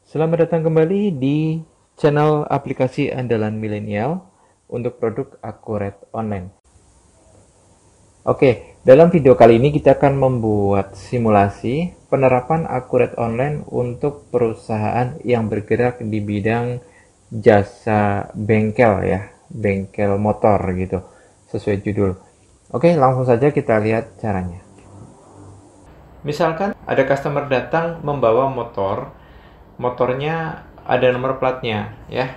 Selamat datang kembali di channel aplikasi andalan milenial untuk produk Accurate Online. Oke, dalam video kali ini kita akan membuat simulasi penerapan Accurate Online untuk perusahaan yang bergerak di bidang jasa bengkel ya, bengkel motor gitu, sesuai judul. Oke, langsung saja kita lihat caranya. Misalkan ada customer datang membawa motornya ada nomor platnya ya.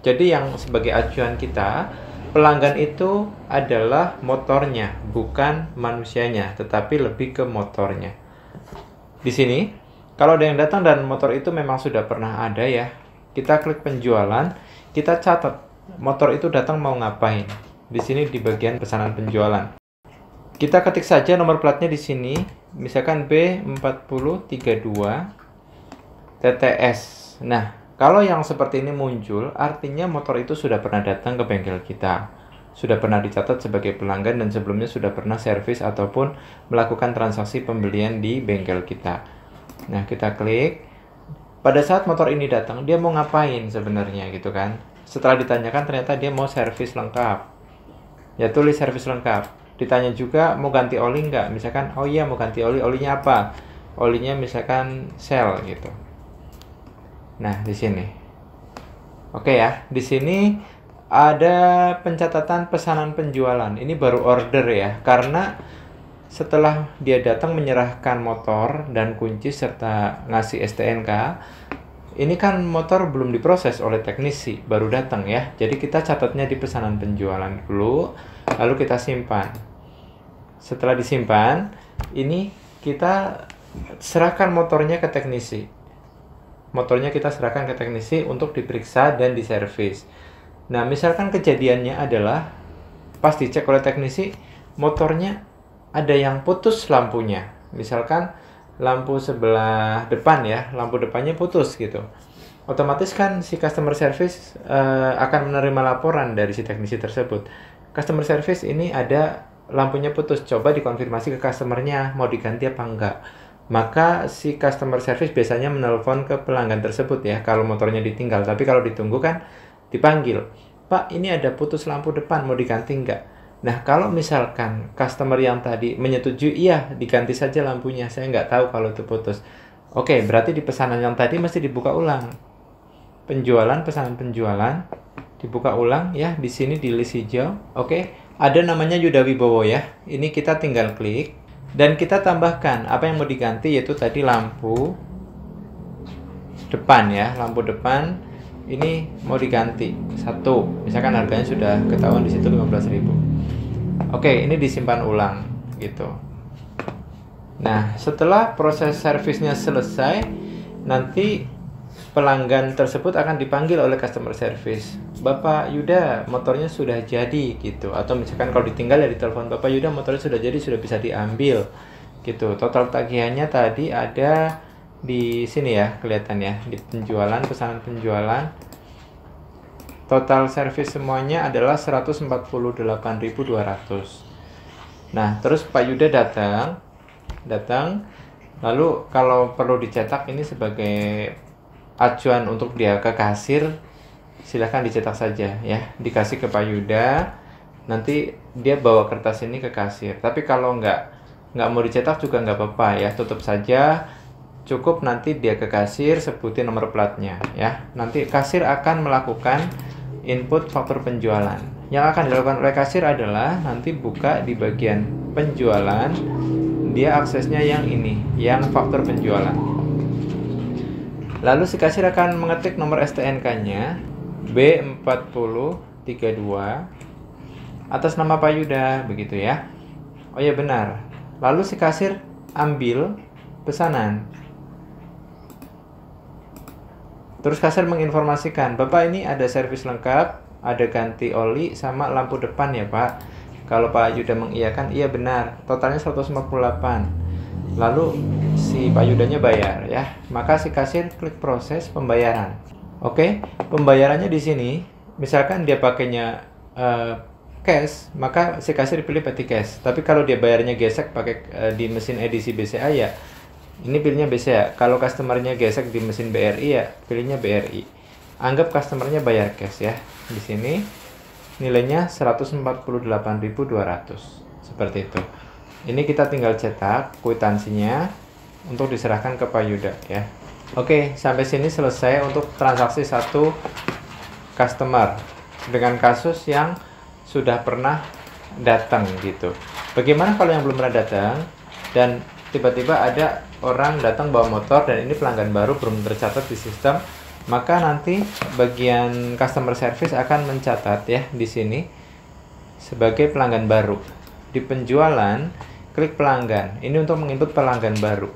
Jadi yang sebagai acuan kita, pelanggan itu adalah motornya, bukan manusianya, tetapi lebih ke motornya. Di sini, kalau ada yang datang dan motor itu memang sudah pernah ada ya, kita klik penjualan, kita catat motor itu datang mau ngapain. Di sini di bagian pesanan penjualan. Kita ketik saja nomor platnya di sini, misalkan B4032 TTS. Nah, kalau yang seperti ini muncul, artinya motor itu sudah pernah datang ke bengkel kita. Sudah pernah dicatat sebagai pelanggan dan sebelumnya sudah pernah servis ataupun melakukan transaksi pembelian di bengkel kita. Nah, kita klik. Pada saat motor ini datang, dia mau ngapain sebenarnya gitu kan? Setelah ditanyakan ternyata dia mau servis lengkap. Ya, tulis servis lengkap. Ditanya juga mau ganti oli nggak? Misalkan, oh iya mau ganti oli. Olinya apa? Olinya misalkan Shell gitu. Nah, di sini. Oke ya, di sini ada pencatatan pesanan penjualan. Ini baru order ya, karena setelah dia datang menyerahkan motor dan kunci serta ngasih STNK, ini kan motor belum diproses oleh teknisi, baru datang ya. Jadi kita catatnya di pesanan penjualan dulu, lalu kita simpan. Setelah disimpan, ini kita serahkan motornya ke teknisi. Motornya kita serahkan ke teknisi untuk diperiksa dan diservis. Nah, misalkan kejadiannya adalah pas dicek oleh teknisi, motornya ada yang putus lampunya. Misalkan lampu sebelah depan ya, lampu depannya putus gitu. Otomatis kan si customer service akan menerima laporan dari si teknisi tersebut. Customer service ini ada lampunya putus, coba dikonfirmasi ke customernya mau diganti apa enggak. Maka si customer service biasanya menelpon ke pelanggan tersebut ya kalau motornya ditinggal. Tapi kalau ditunggu kan dipanggil, Pak ini ada putus lampu depan mau diganti enggak? Nah, kalau misalkan customer yang tadi menyetujui, iya diganti saja lampunya, saya nggak tahu kalau itu putus. Oke, berarti di pesanan yang tadi mesti dibuka ulang. Pesanan penjualan, dibuka ulang ya, di sini di list hijau. Oke, ada namanya Yuda Wibowo ya. Ini kita tinggal klik dan kita tambahkan apa yang mau diganti, yaitu tadi lampu depan ya, lampu depan ini mau diganti satu. Misalkan harganya sudah ketahuan di situ 15.000. Oke, ini disimpan ulang gitu. Nah, setelah proses servisnya selesai, nanti pelanggan tersebut akan dipanggil oleh customer service. Bapak Yuda, motornya sudah jadi gitu. Atau misalkan kalau ditinggal ya ditelepon, Bapak Yuda motornya sudah jadi, sudah bisa diambil gitu. Total tagihannya tadi ada di sini ya, kelihatan ya, di penjualan, pesanan penjualan. Total servis semuanya adalah 148.200. Nah, terus Pak Yuda datang, lalu kalau perlu dicetak ini sebagai acuan untuk dia ke kasir, silahkan dicetak saja ya, dikasih ke Pak Yuda, nanti dia bawa kertas ini ke kasir. Tapi kalau nggak mau dicetak juga nggak apa-apa ya, tutup saja. Cukup nanti dia ke kasir, sebutin nomor platnya ya. Nanti kasir akan melakukan input faktur penjualan. Yang akan dilakukan oleh kasir adalah nanti buka di bagian penjualan, dia aksesnya yang ini, yang faktur penjualan. Lalu si kasir akan mengetik nomor STNK-nya B4032 atas nama Pak Yuda, begitu ya. Oh ya benar. Lalu si kasir ambil pesanan. Terus kasir menginformasikan, Bapak ini ada servis lengkap, ada ganti oli sama lampu depan ya Pak. Kalau Pak Yuda mengiyakan, iya benar, totalnya 158. Lalu si Pak Yudanya bayar ya. Maka si kasir klik proses pembayaran. Oke, pembayarannya di sini. Misalkan dia pakainya cash, maka si kasir pilih peti cash. Tapi kalau dia bayarnya gesek pakai di mesin edisi BCA ya Ini pilihnya BCA. Kalau customernya gesek di mesin BRI ya pilihnya BRI. Anggap customernya bayar cash ya. Di sini nilainya 148.200 seperti itu. Ini kita tinggal cetak kwitansinya untuk diserahkan ke Pak Yuda ya. Oke, sampai sini selesai untuk transaksi satu customer dengan kasus yang sudah pernah datang gitu. Bagaimana kalau yang belum pernah datang dan tiba-tiba ada orang datang bawa motor dan ini pelanggan baru belum tercatat di sistem, maka nanti bagian customer service akan mencatat ya di sini sebagai pelanggan baru. Di penjualan, klik pelanggan. Ini untuk menginput pelanggan baru.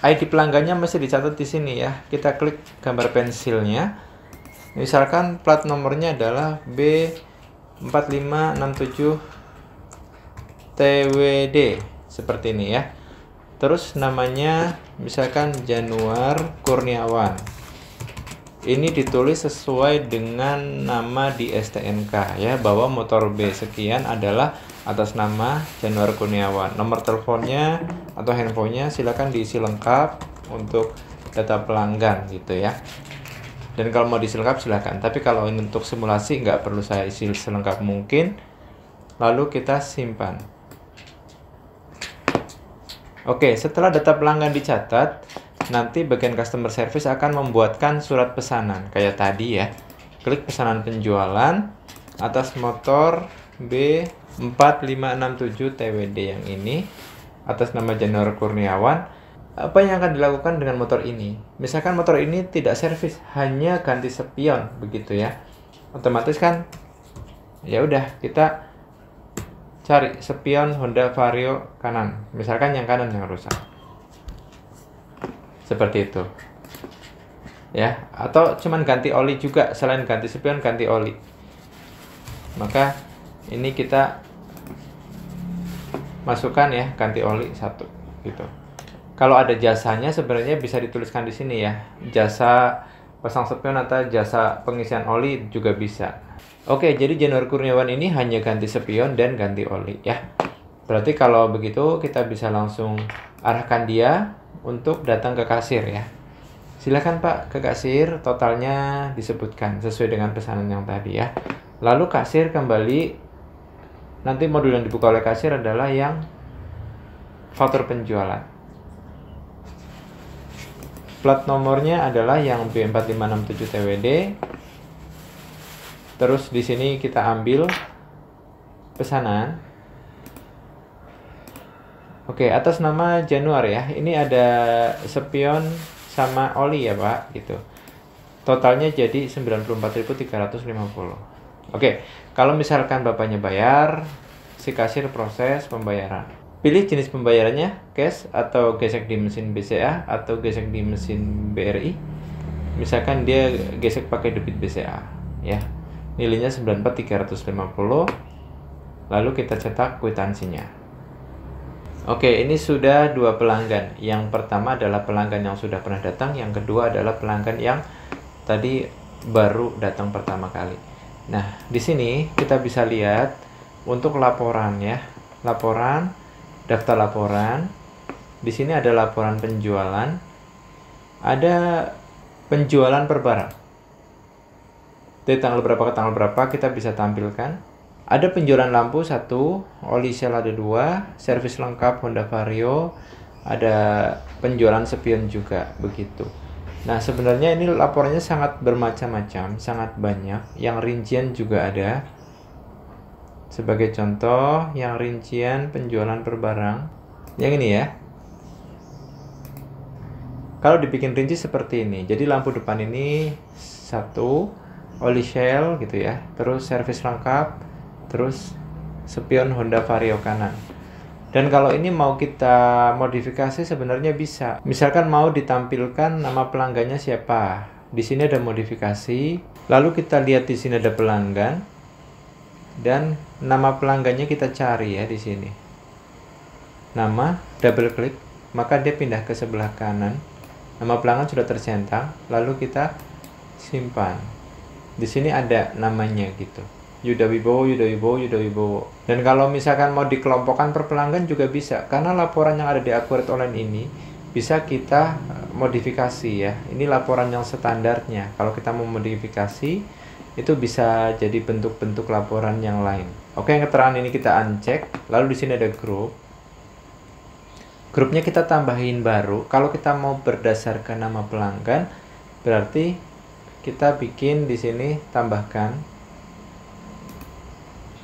ID pelanggannya mesti dicatat di sini ya. Kita klik gambar pensilnya. Misalkan plat nomornya adalah B4567 TWD seperti ini ya. Terus namanya misalkan Januar Kurniawan. Ini ditulis sesuai dengan nama di STNK ya, bahwa motor B sekian adalah atas nama Januar Kurniawan. Nomor teleponnya atau handphonenya silakan diisi lengkap untuk data pelanggan gitu ya. Dan kalau mau diisi lengkap silakan. Tapi kalau ini untuk simulasi nggak perlu saya isi selengkap mungkin. Lalu kita simpan. Oke, setelah data pelanggan dicatat, nanti bagian customer service akan membuatkan surat pesanan kayak tadi ya. Klik pesanan penjualan atas motor B4567 TWD yang ini atas nama Januar Kurniawan. Apa yang akan dilakukan dengan motor ini? Misalkan motor ini tidak servis, hanya ganti spion begitu ya. Otomatis kan ya udah kita cari spion Honda Vario kanan. Misalkan yang kanan yang rusak. Seperti itu. Ya, atau cuman ganti oli juga, selain ganti spion ganti oli. Maka ini kita masukkan ya, ganti oli satu gitu. Kalau ada jasanya sebenarnya bisa dituliskan di sini ya. Jasa pasang spion atau jasa pengisian oli juga bisa. Oke, jadi Januar Kurniawan ini hanya ganti spion dan ganti oli ya. Berarti kalau begitu kita bisa langsung arahkan dia untuk datang ke kasir ya. Silakan Pak ke kasir, totalnya disebutkan sesuai dengan pesanan yang tadi ya. Lalu kasir kembali, nanti modul yang dibuka oleh kasir adalah yang faktur penjualan. Plat nomornya adalah yang B4567 TWD. Terus di sini kita ambil pesanan. Oke, atas nama Januar ya. Ini ada spion sama oli ya, Pak, gitu. Totalnya jadi 94.350. Oke, kalau misalkan Bapaknya bayar, si kasir proses pembayaran. Pilih jenis pembayarannya, cash atau gesek di mesin BCA atau gesek di mesin BRI. Misalkan dia gesek pakai debit BCA ya. Nilainya 94.350. Lalu kita cetak kwitansinya. Oke, ini sudah dua pelanggan. Yang pertama adalah pelanggan yang sudah pernah datang, yang kedua adalah pelanggan yang tadi baru datang pertama kali. Nah, di sini kita bisa lihat untuk laporan ya. Laporan, daftar laporan. Di sini ada laporan penjualan. Ada penjualan per barang. Dari tanggal berapa ke tanggal berapa kita bisa tampilkan. Ada penjualan lampu 1, oli sel ada 2, servis lengkap Honda Vario, ada penjualan spion juga begitu. Nah, sebenarnya ini laporannya sangat bermacam-macam, sangat banyak. Yang rincian juga ada. Sebagai contoh, yang rincian penjualan per barang. Yang ini ya. Kalau dibikin rinci seperti ini. Jadi lampu depan ini 1, oli shell gitu ya, terus servis lengkap, terus spion Honda Vario kanan. Dan kalau ini mau kita modifikasi sebenarnya bisa. Misalkan mau ditampilkan nama pelanggannya siapa. Di sini ada modifikasi. Lalu kita lihat di sini ada pelanggan dan nama pelanggannya kita cari ya di sini. Nama, double klik, maka dia pindah ke sebelah kanan. Nama pelanggan sudah tercentang, lalu kita simpan. Di sini ada namanya gitu. Yuda Wibowo, Yuda Wibowo, Yuda Wibowo. Dan kalau misalkan mau dikelompokkan per pelanggan juga bisa, karena laporan yang ada di Accurate Online ini bisa kita modifikasi ya. Ini laporan yang standarnya. Kalau kita mau modifikasi, itu bisa jadi bentuk-bentuk laporan yang lain. Oke, yang keterangan ini kita uncheck. Lalu di sini ada grup. Grupnya kita tambahin baru. Kalau kita mau berdasarkan nama pelanggan, berarti kita bikin di sini tambahkan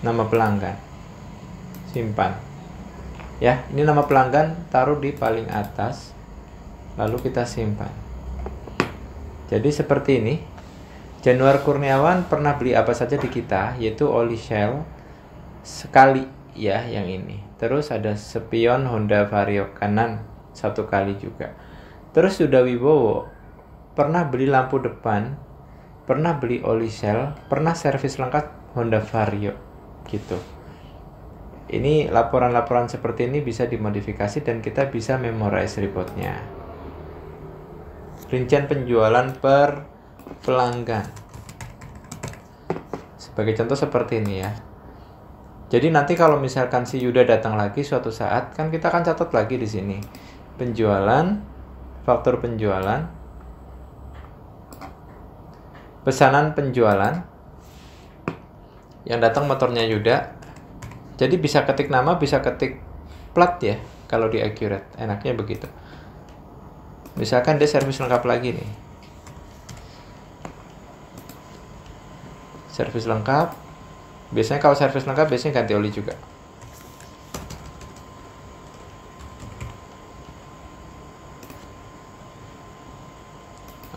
nama pelanggan, simpan ya. Ini nama pelanggan, taruh di paling atas, lalu kita simpan. Jadi seperti ini. Januar Kurniawan pernah beli apa saja di kita, yaitu oli Shell sekali ya, yang ini. Terus ada spion Honda Vario kanan 1 kali juga. Terus Yuda Wibowo pernah beli lampu depan, pernah beli oli Shell, pernah servis lengkap Honda Vario gitu. Ini laporan-laporan seperti ini bisa dimodifikasi dan kita bisa memorize reportnya. Rincian penjualan per pelanggan. Sebagai contoh seperti ini ya. Jadi nanti kalau misalkan si Yuda datang lagi suatu saat, kan kita akan catat lagi di sini. Penjualan, faktur penjualan, pesanan penjualan, yang datang motornya Yuda. Jadi bisa ketik nama, bisa ketik plat ya, kalau di Accurate enaknya begitu. Misalkan dia servis lengkap lagi nih, servis lengkap. Biasanya kalau servis lengkap biasanya ganti oli juga.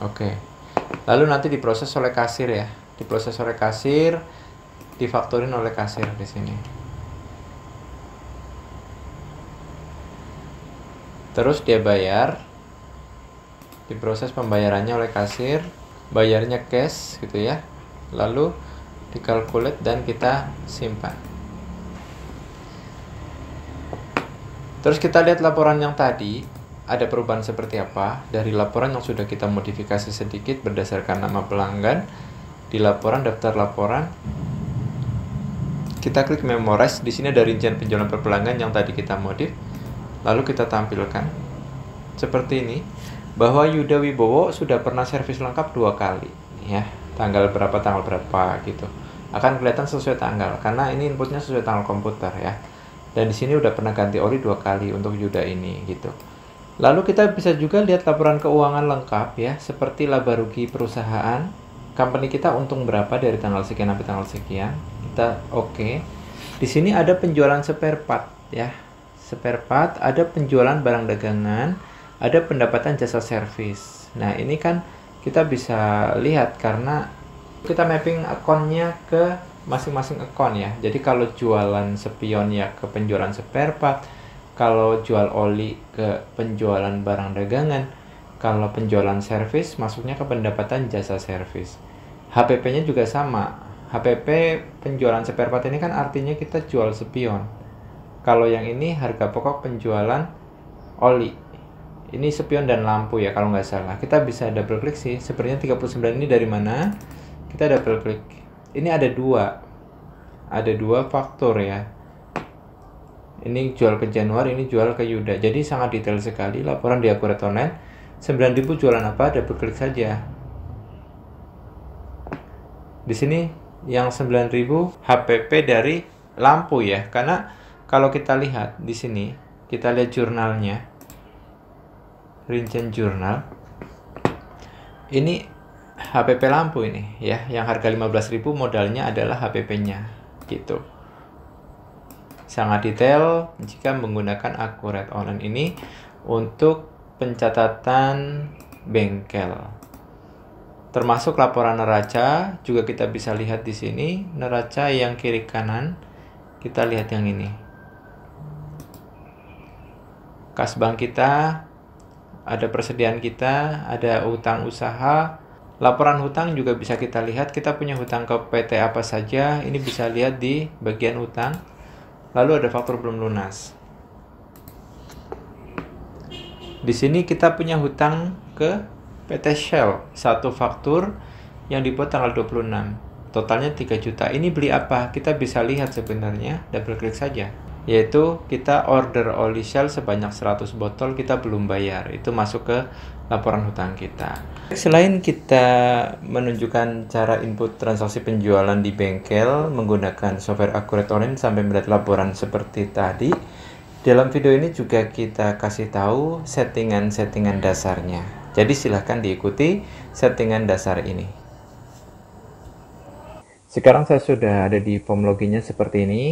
Oke, lalu nanti diproses oleh kasir ya, diproses oleh kasir, difaktorin oleh kasir di sini. Terus dia bayar, diproses pembayarannya oleh kasir, bayarnya cash gitu ya. Lalu dikalkulate dan kita simpan. Terus kita lihat laporan yang tadi, ada perubahan seperti apa dari laporan yang sudah kita modifikasi sedikit berdasarkan nama pelanggan. Di laporan daftar laporan, kita klik memorize. Di sini ada rincian penjualan per pelanggan yang tadi kita modif. Lalu kita tampilkan seperti ini, bahwa Yuda Wibowo sudah pernah servis lengkap 2 kali ya. Tanggal berapa gitu. Akan kelihatan sesuai tanggal karena ini inputnya sesuai tanggal komputer ya. Dan di sini udah pernah ganti oli 2 kali untuk Yuda ini gitu. Lalu kita bisa juga lihat laporan keuangan lengkap ya, seperti laba rugi perusahaan, company kita untung berapa dari tanggal sekian sampai tanggal sekian. Kita oke. Di sini ada penjualan spare part ya. Spare part, ada penjualan barang dagangan, ada pendapatan jasa servis. Nah, ini kan kita bisa lihat karena kita mapping akunnya ke masing-masing akun ya. Jadi kalau jualan spion ya ke penjualan spare part, kalau jual oli ke penjualan barang dagangan, kalau penjualan servis masuknya ke pendapatan jasa servis. HPP-nya juga sama. HPP penjualan spare part ini kan artinya kita jual spion. Kalau yang ini harga pokok penjualan oli. Ini spion dan lampu ya kalau nggak salah. Kita bisa double klik sih. Sepertinya 39 ini dari mana? Kita double klik. Ini ada 2. Ada 2 faktur ya. Ini jual ke Januar, ini jual ke Yuda. Jadi sangat detail sekali laporan di Accurate Online. 9.000 jualan apa? Double klik saja. Di sini yang 9.000 HPP dari lampu ya. Karena kalau kita lihat di sini, kita lihat jurnalnya, rincian jurnal. Ini HPP lampu ini ya, yang harga 15.000 modalnya adalah HPP-nya gitu. Sangat detail jika menggunakan Accurate Online ini untuk pencatatan bengkel. Termasuk laporan neraca juga kita bisa lihat di sini, neraca yang kiri kanan. Kita lihat yang ini. Kas bank kita, ada persediaan kita, ada hutang usaha. Laporan hutang juga bisa kita lihat, kita punya hutang ke PT apa saja, ini bisa lihat di bagian hutang. Lalu ada faktur belum lunas. Di sini kita punya hutang ke PT Shell, 1 faktur yang dibuat tanggal 26. totalnya 3 juta. Ini beli apa? Kita bisa lihat sebenarnya, double klik saja. Yaitu kita order oli shell sebanyak 100 botol, kita belum bayar. Itu masuk ke laporan hutang kita. Selain kita menunjukkan cara input transaksi penjualan di bengkel menggunakan software Accurate Online sampai melihat laporan seperti tadi, dalam video ini juga kita kasih tahu settingan-settingan dasarnya. Jadi silahkan diikuti settingan dasar ini. Sekarang saya sudah ada di form loginnya seperti ini,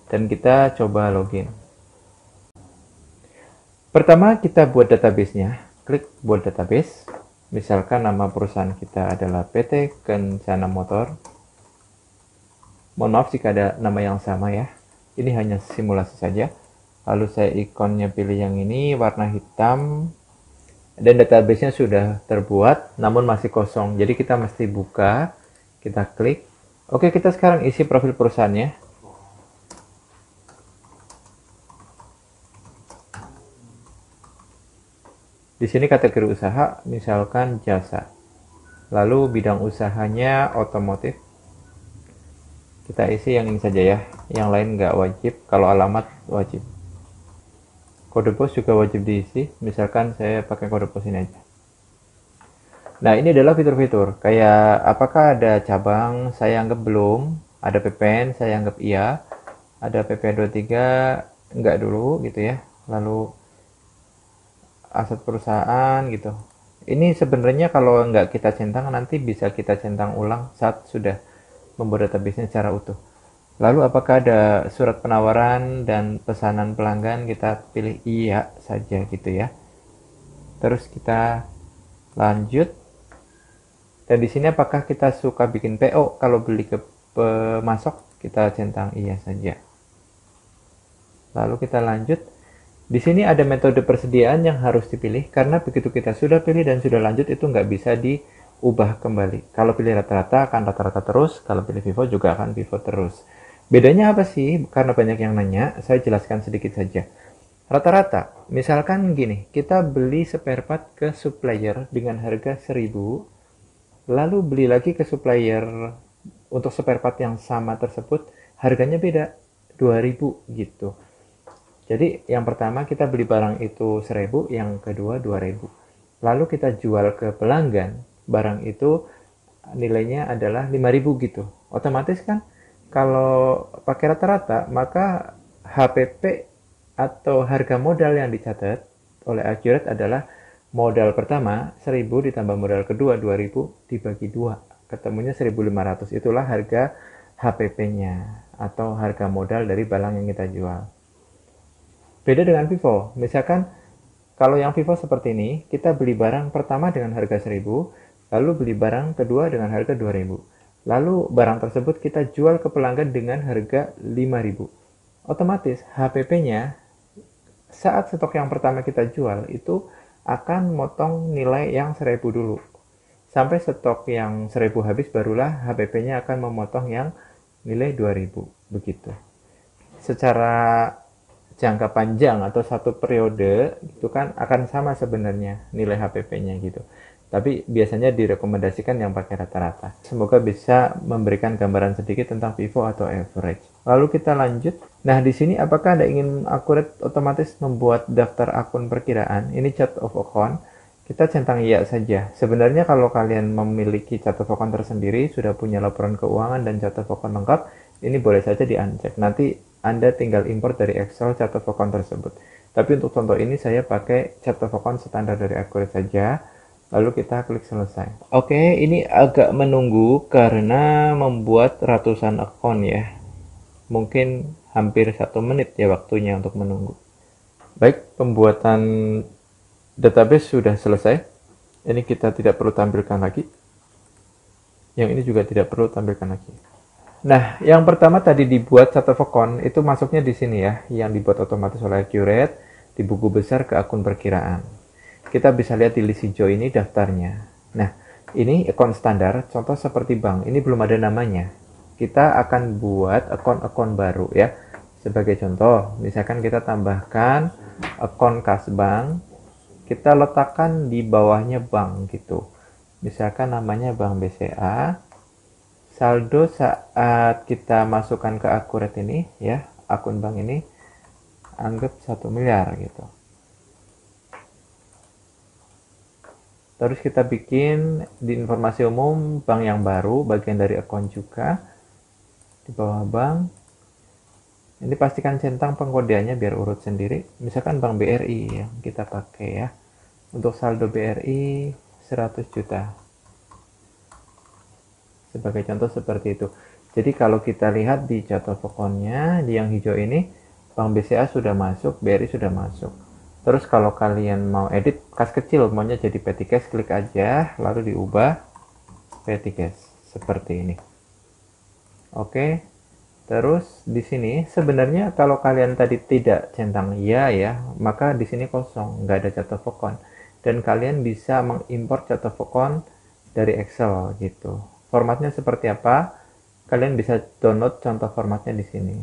dan kita coba login. Pertama kita buat database-nya, klik buat database. Misalkan nama perusahaan kita adalah PT Kencana Motor. Mohon maaf jika ada nama yang sama ya, ini hanya simulasi saja. Lalu saya ikonnya pilih yang ini, warna hitam, dan database-nya sudah terbuat namun masih kosong, jadi kita mesti buka, kita klik. Oke, kita sekarang isi profil perusahaannya. Di sini kategori usaha, misalkan jasa. Lalu bidang usahanya otomotif. Kita isi yang ini saja ya, yang lain nggak wajib, kalau alamat wajib. Kode pos juga wajib diisi, misalkan saya pakai kode pos ini aja. Nah, ini adalah fitur-fitur, kayak apakah ada cabang, saya anggap belum, ada PPN, saya anggap iya, ada PP23, enggak dulu gitu ya, lalu aset perusahaan gitu. Ini sebenarnya kalau nggak kita centang, nanti bisa kita centang ulang saat sudah membuat database-nya secara utuh. Lalu apakah ada surat penawaran dan pesanan pelanggan, kita pilih iya saja gitu ya. Terus kita lanjut. Dan di sini apakah kita suka bikin PO, kalau beli ke pemasok, kita centang iya saja. Lalu kita lanjut. Di sini ada metode persediaan yang harus dipilih, karena begitu kita sudah pilih dan sudah lanjut, itu nggak bisa diubah kembali. Kalau pilih rata-rata akan rata-rata terus, kalau pilih FIFO juga akan FIFO terus. Bedanya apa sih? Karena banyak yang nanya, saya jelaskan sedikit saja. Rata-rata, misalkan gini, kita beli spare part ke supplier dengan harga 1000, lalu beli lagi ke supplier untuk spare part yang sama tersebut, harganya beda, 2000 gitu. Jadi yang pertama kita beli barang itu 1000, yang kedua 2000. Lalu kita jual ke pelanggan, barang itu nilainya adalah 5000 gitu. Otomatis kan kalau pakai rata-rata, maka HPP atau harga modal yang dicatat oleh Accurate adalah modal pertama 1000 ditambah modal kedua 2000 dibagi 2. Ketemunya 1500. Itulah harga HPP-nya atau harga modal dari barang yang kita jual. Beda dengan FIFO, misalkan kalau yang FIFO seperti ini, kita beli barang pertama dengan harga 1000, lalu beli barang kedua dengan harga 2000. Lalu barang tersebut kita jual ke pelanggan dengan harga 5000. Otomatis HPP-nya saat stok yang pertama kita jual itu akan motong nilai yang 1000 dulu. Sampai stok yang 1000 habis, barulah HPP-nya akan memotong yang nilai 2000. Begitu. Secara jangka panjang atau satu periode itu kan akan sama sebenarnya nilai HPP-nya gitu. Tapi biasanya direkomendasikan yang pakai rata-rata. Semoga bisa memberikan gambaran sedikit tentang FIFO atau average. Lalu kita lanjut. Nah, di sini apakah Anda ingin Accurate otomatis membuat daftar akun perkiraan? Ini chart of account. Kita centang iya saja. Sebenarnya kalau kalian memiliki chart of account tersendiri, sudah punya laporan keuangan dan chart of account lengkap, ini boleh saja di-uncheck. Nanti Anda tinggal import dari Excel chart of account tersebut. Tapi untuk contoh ini saya pakai chart of account standar dari Accurate saja. Lalu kita klik selesai. Oke, ini agak menunggu karena membuat ratusan akun ya. Mungkin hampir 1 menit ya waktunya untuk menunggu. Baik, pembuatan database sudah selesai. Ini kita tidak perlu tampilkan lagi. Yang ini juga tidak perlu tampilkan lagi. Nah, yang pertama tadi dibuat chart of account, itu masuknya di sini ya, yang dibuat otomatis oleh Accurate di buku besar ke akun perkiraan. Kita bisa lihat di list hijau ini daftarnya. Nah, ini akun standar, contoh seperti bank. Ini belum ada namanya. Kita akan buat akun-akun baru ya. Sebagai contoh, misalkan kita tambahkan akun kas bank, kita letakkan di bawahnya bank gitu. Misalkan namanya Bank BCA, saldo saat kita masukkan ke akurat ini ya, akun bank ini anggap 1 miliar gitu. Terus kita bikin di informasi umum bank yang baru, bagian dari akun juga. Di bawah bank, ini pastikan centang pengkodeannya biar urut sendiri. Misalkan bank BRI yang kita pakai ya. Untuk saldo BRI 100 juta. Sebagai contoh seperti itu. Jadi kalau kita lihat di jatuh pokoknya, di yang hijau ini, Bank BCA sudah masuk, BRI sudah masuk. Terus kalau kalian mau edit kas kecil, maunya jadi petty cash, klik aja, lalu diubah petty cash seperti ini. Oke, terus di sini sebenarnya kalau kalian tadi tidak centang iya ya, maka di sini kosong, nggak ada jatuh pokon. Dan kalian bisa mengimport jatuh pokon dari Excel gitu. Formatnya seperti apa? Kalian bisa download contoh formatnya di sini.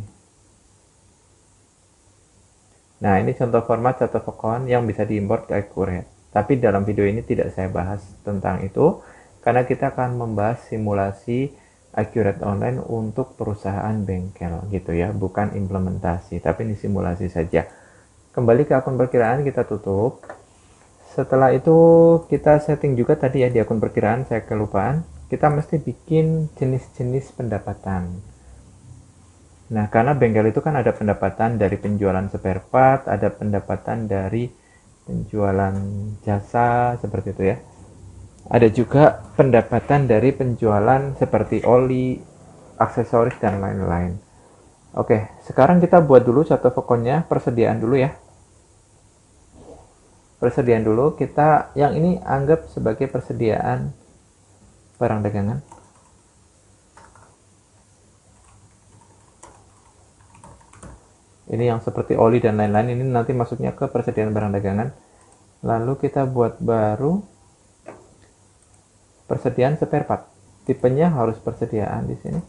Nah, ini contoh format jatuh pokon yang bisa diimport ke Accurate. Tapi dalam video ini tidak saya bahas tentang itu, karena kita akan membahas simulasi Accurate Online untuk perusahaan bengkel gitu ya, bukan implementasi, tapi ini simulasi saja. Kembali ke akun perkiraan, kita tutup. Setelah itu kita setting juga tadi ya di akun perkiraan, saya kelupaan. Kita mesti bikin jenis-jenis pendapatan. Nah, karena bengkel itu kan ada pendapatan dari penjualan spare part, ada pendapatan dari penjualan jasa, seperti itu ya. Ada juga pendapatan dari penjualan seperti oli, aksesoris, dan lain-lain. Oke, sekarang kita buat dulu satu pokoknya, persediaan dulu ya. Persediaan dulu, kita yang ini anggap sebagai persediaan barang dagangan. Ini yang seperti oli dan lain-lain, ini nanti masuknya ke persediaan barang dagangan. Lalu kita buat baru persediaan spare part. Tipenya harus persediaan di sini.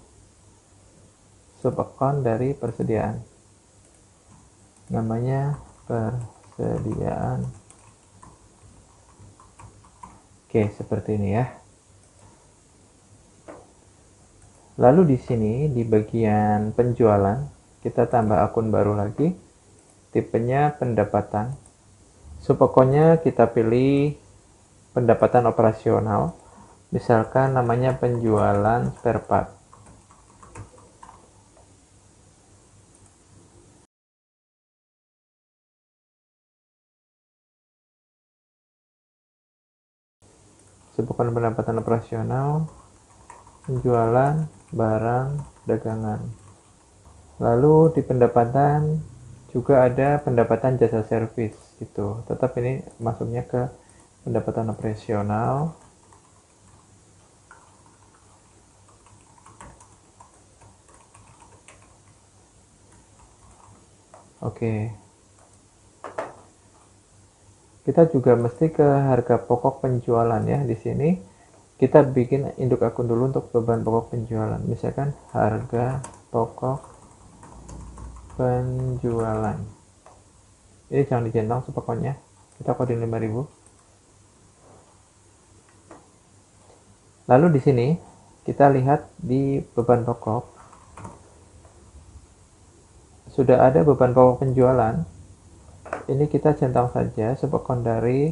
Sub-account dari persediaan. Namanya persediaan. Oke, seperti ini ya. Lalu di sini di bagian penjualan kita tambah akun baru lagi, tipenya pendapatan. Pokoknya kita pilih pendapatan operasional, misalkan namanya penjualan spare part. Pokoknya pendapatan operasional, penjualan barang dagangan. Lalu di pendapatan juga ada pendapatan jasa servis gitu. Tetap ini masuknya ke pendapatan operasional. Oke. Kita juga mesti ke harga pokok penjualan ya. Di sini kita bikin induk akun dulu untuk beban pokok penjualan. Misalkan harga pokok penjualan. Ini jangan dicentang pokoknya. Kita kode 5000. Lalu di sini kita lihat di beban pokok. Sudah ada beban pokok penjualan. Ini kita centang saja sepokon dari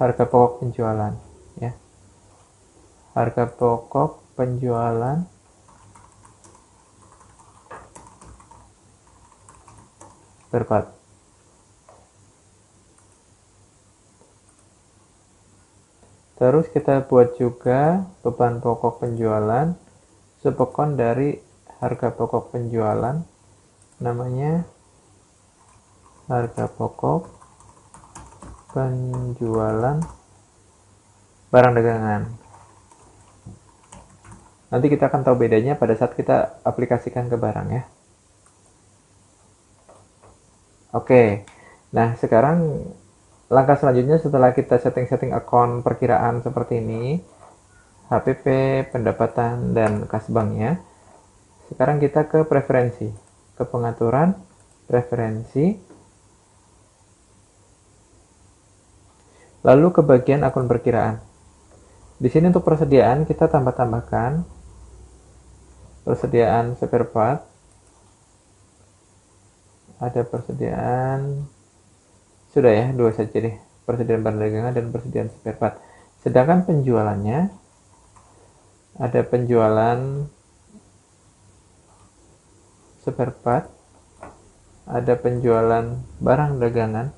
harga pokok penjualan ya. Harga pokok penjualan spare. Terus kita buat juga beban pokok penjualan sepokon dari harga pokok penjualan, namanya harga pokok penjualan barang dagangan. Nanti kita akan tahu bedanya pada saat kita aplikasikan ke barang ya. Oke, nah sekarang langkah selanjutnya setelah kita setting-setting akun perkiraan seperti ini, HPP, pendapatan, dan kas banknya, sekarang kita ke preferensi, ke pengaturan, preferensi, lalu ke bagian akun perkiraan. Di sini untuk persediaan kita tambahkan persediaan spare part. Ada persediaan, sudah ya, dua saja deh, persediaan barang dagangan dan persediaan spare part. Sedangkan penjualannya ada penjualan spare part, ada penjualan barang dagangan,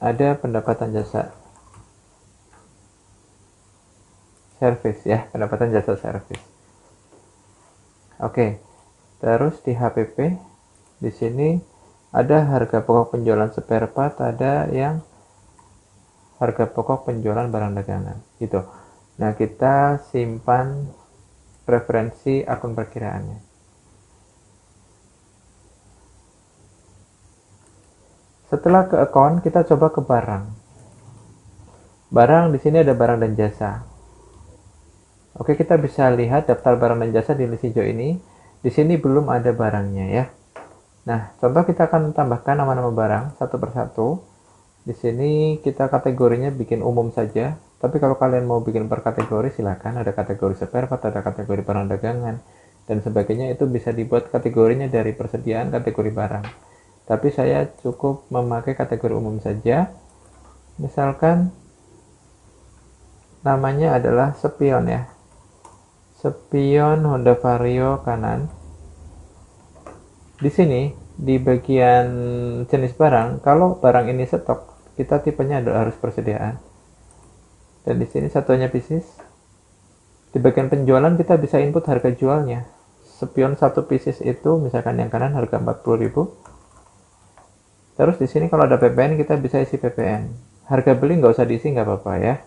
ada pendapatan jasa service ya, pendapatan jasa service. Oke. Terus di HPP di sini ada harga pokok penjualan spare part, ada yang harga pokok penjualan barang dagangan gitu. Nah, kita simpan preferensi akun perkiraannya. Setelah ke account, kita coba ke barang. Barang di sini ada barang dan jasa. Oke, kita bisa lihat daftar barang dan jasa di list hijau ini. Di sini belum ada barangnya ya. Nah, contoh kita akan tambahkan nama-nama barang satu persatu. Di sini kita kategorinya bikin umum saja. Tapi kalau kalian mau bikin per kategori silakan. Ada kategori spare part, ada kategori barang dagangan dan sebagainya. Itu bisa dibuat kategorinya dari persediaan kategori barang. Tapi saya cukup memakai kategori umum saja. Misalkan namanya adalah spion ya. Spion Honda Vario kanan. Di sini di bagian jenis barang, kalau barang ini stok, kita tipenya adalah harus persediaan. Dan di sini satuannya pieces. Di bagian penjualan kita bisa input harga jualnya. Spion satu pieces itu misalkan yang kanan harga 40.000. Terus di sini kalau ada PPN kita bisa isi PPN. Harga beli nggak usah diisi, nggak apa-apa ya.